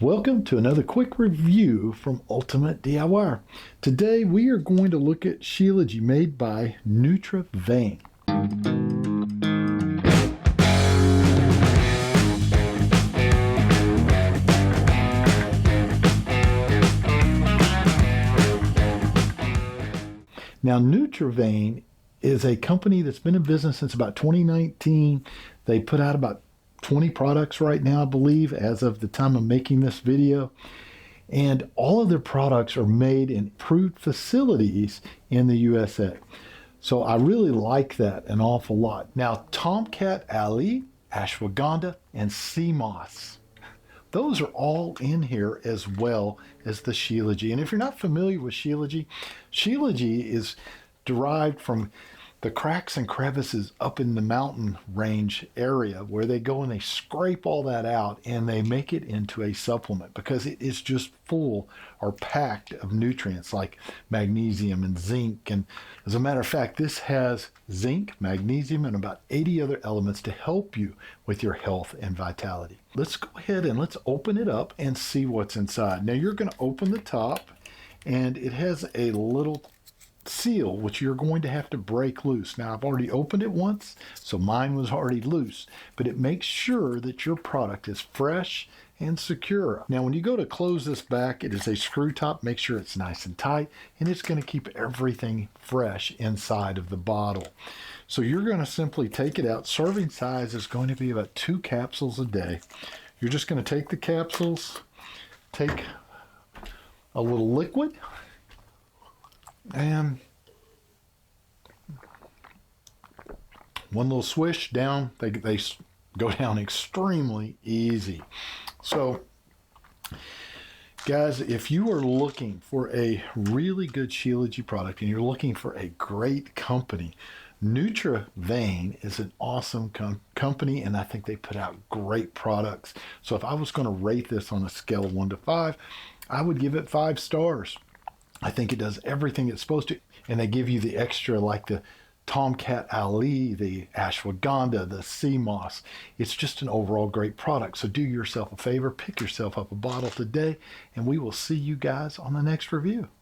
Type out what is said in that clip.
Welcome to another quick review from Ultimate DIY. Today we are going to look at Shilajit made by Nutrivein. Now Nutrivein is a company that's been in business since about 2019. They put out about 20 products right now, I believe, as of the time of making this video. And all of their products are made in approved facilities in the USA. So I really like that an awful lot. Now, Tongkat Ali, ashwagandha, and sea moss. Those are all in here as well as the Shilajit. And if you're not familiar with Shilajit, Shilajit is derived from the cracks and crevices up in the mountain range area where they go and they scrape all that out and they make it into a supplement because it is just full or packed of nutrients like magnesium and zinc. And as a matter of fact, this has zinc, magnesium, and about 80 other elements to help you with your health and vitality. Let's go ahead and let's open it up and see what's inside. Now you're going to open the top and it has a little seal which you're going to have to break loose. Now I've already opened it once, so mine was already loose, but it makes sure that your product is fresh and secure. Now when you go to close this back, it is a screw top. Make sure it's nice and tight, and it's going to keep everything fresh inside of the bottle. So you're going to simply take it out. Serving size is going to be about 2 capsules a day. You're just going to take the capsules, take a little liquid, and one little swish down. They go down extremely easy. So guys, if you are looking for a really good Shilajit product and you're looking for a great company, Nutrivein is an awesome company, and I think they put out great products. So if I was going to rate this on a scale of 1 to 5, I would give it 5 stars. I think it does everything it's supposed to, and they give you the extra like the Tongkat Ali, the ashwagandha, the sea moss. It's just an overall great product. So do yourself a favor, pick yourself up a bottle today, and we will see you guys on the next review.